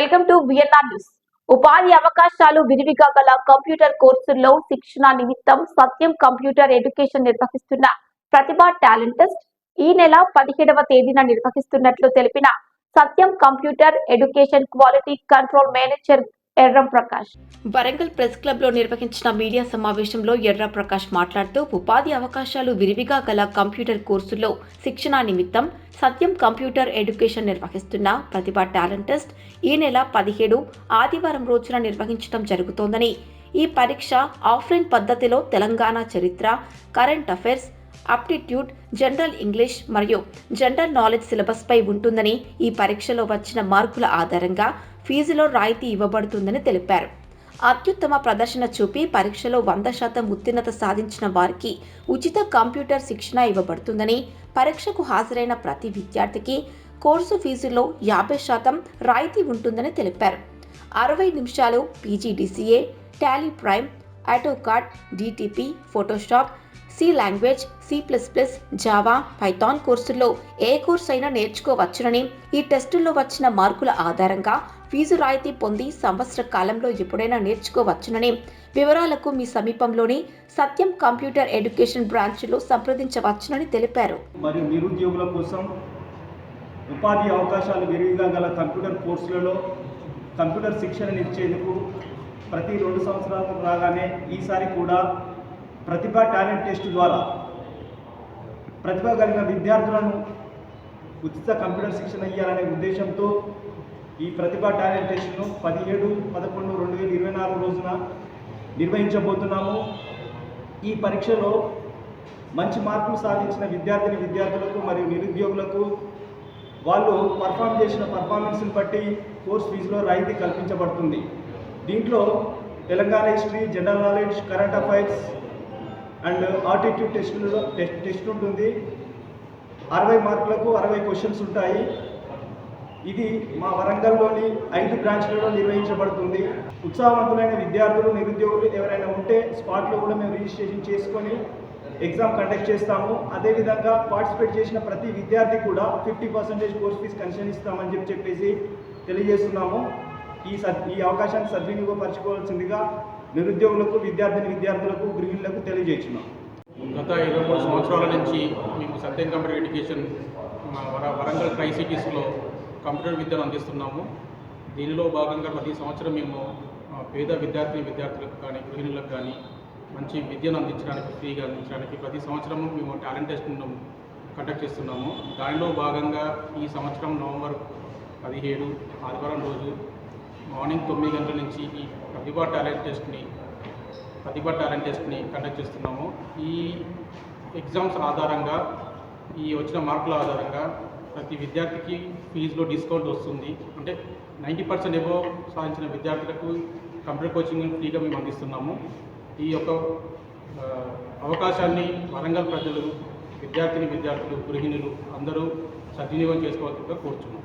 Welcome to VNR news. ఉపాధి అవకాశాలు విరివిగా గల కంప్యూటర్ కోర్సుల్లో శిక్షణ నిమిత్తం సత్యం కంప్యూటర్ ఎడ్యుకేషన్ నిర్వహిస్తున్న ప్రతిభ టాలెంట్ టెస్ట్ ఈ నెల 17వ తేదీన నిర్వహిస్తున్నట్లు తెలిపిన Satyam computer education quality control manager Erram Prakash. Warangal press club లో నిర్వహించిన మీడియా సమావేశంలో ఎర్రం ప్రకాష్ మాట్లాడుతూ ఉపాధి అవకాశాలు విరివిగా గల కంప్యూటర్ కోర్సుల్లో శిక్షణ నిమిత్తం సత్యం కంప్యూటర్ ఎడ్యుకేషన్ నిర్వహిస్తున్న ప్రతిభ టాలెంట్ టెస్ట్ ఈ నెల 17 ఆదివారం రోజున నిర్వహించడం జరుగుతోందని, ఈ పరీక్ష ఆఫ్లైన్ పద్ధతిలో తెలంగాణ చరిత్ర, current affairs, aptitude, general English మరియు జనరల్ నాలెడ్జ్ సిలబస్ పై ఉంటుందని, ఈ పరీక్షలో వచ్చిన మార్కుల ఆధారంగా ఫీజులో రాయితీ ఇవ్వబడుతుందని తెలిపారు. అత్యుత్తమ ప్రదర్శన చూపి పరీక్షలో 100% ఉత్తీర్ణత సాధించిన వారికి ఉచిత కంప్యూటర్ శిక్షణ ఇవ్వబడుతుందని, పరీక్షకు హాజరైన ప్రతి విద్యార్థికి కోర్సు ఫీజులో 50% రాయితీ ఉంటుందని తెలిపారు. 60 నిమిషాలు PGDCA, Tally Prime, AutoCAD, DTP, Photoshop, C language, C++, Java, Python కోర్సుల్లో ఏ కోర్సు అయినా నేర్చుకోవచ్చునని, ఈ టెస్టుల్లో వచ్చిన మార్కుల ఆధారంగా ఫీజు రాయితీ పొంది సంవత్సర కాలంలో ఎప్పుడైనా నేర్చుకోవచ్చునని, వివరాలకు మీ సమీపంలోని సత్యం కంప్యూటర్ ఎడ్యుకేషన్ బ్రాంచ్లో సంప్రదించవచ్చునని తెలిపారు. మరియు నిరుద్యోగుల కోసం ఉపాధి అవకాశాలు విరివిగా గల కంప్యూటర్ కోర్సులలో కంప్యూటర్ శిక్షణనిచ్చేందుకు ప్రతి 2 సంవత్సరాలు రాగానే ఈసారి కూడా ప్రతిభ టాలెంట్ టెస్ట్ ద్వారా ప్రతిభ కలిగిన విద్యార్థులను ఉచిత కంప్యూటర్ శిక్షణ ఇవ్వాలనే ఉద్దేశంతో ఈ ప్రతిభ టాలెంట్ టెస్ట్ను 17/11/2024 రోజున నిర్వహించబోతున్నాము. ఈ పరీక్షలో మంచి మార్కులు సాధించిన విద్యార్థులకు మరియు నిరుద్యోగులకు వాళ్ళు పర్ఫామ్ చేసిన పర్ఫార్మెన్స్ని బట్టి కోర్స్ ఫీజులో రాయితీ కల్పించబడుతుంది. దీంట్లో Telangana history, general knowledge, current affairs and aptitude test ఉంటుంది. 60 మార్కులకు 60 క్వశ్చన్స్ ఉంటాయి. ఇది మా వరంగల్లోని 5 బ్రాంచ్లలో నిర్వహించబడుతుంది. ఉత్సాహవంతులైన విద్యార్థులు, నిరుద్యోగులు ఎవరైనా ఉంటే స్పాట్లో కూడా మేము రిజిస్ట్రేషన్ చేసుకొని ఎగ్జామ్ కండక్ట్ చేస్తాము. అదేవిధంగా పార్టిసిపేట్ చేసిన ప్రతి విద్యార్థి కూడా 50% కోర్స్ ఫీజు కన్సెషన్ ఇస్తామని చెప్పేసి తెలియజేస్తున్నాము. ఈ అవకాశాన్ని సద్వినియోగపరచుకోవాల్సిందిగా నిరుద్యోగులకు, విద్యార్థులకు, గృహిణులకు తెలియజేస్తున్నాం. గత 23 సంవత్సరాల నుంచి మేము సత్యం కంప్యూటర్ ఎడ్యుకేషన్ వరంగల్ ట్రై సిటీస్లో కంప్యూటర్ విద్యను అందిస్తున్నాము. దీనిలో భాగంగా ప్రతి సంవత్సరం మేము పేద విద్యార్థులకు కానీ, గృహిణులకు కానీ మంచి విద్యను అందించడానికి, ఫ్రీగా అందించడానికి ప్రతి సంవత్సరం మేము టాలెంట్ టెస్ట్ను కండక్ట్ చేస్తున్నాము. దానిలో భాగంగా ఈ సంవత్సరం నవంబర్ 17 ఆదివారం రోజు మార్నింగ్ 9 గంటల నుంచి ఈ ప్రతిభ టాలెంట్ టెస్ట్ని కండక్ట్ చేస్తున్నాము. ఈ ఎగ్జామ్స్ ఆధారంగా, ఈ వచ్చిన మార్కుల ఆధారంగా ప్రతి విద్యార్థికి ఫీజులో డిస్కౌంట్ వస్తుంది. అంటే 90% ఎబో సాధించిన విద్యార్థులకు కంప్యూటర్ కోచింగ్ ఫ్రీగా మేము అందిస్తున్నాము. ఈ యొక్క అవకాశాన్ని వరంగల్ ప్రజలు, విద్యార్థులు, గృహిణులు అందరూ సద్వినియోగం చేసుకోవాల్సిందిగా కోరుచున్నాం.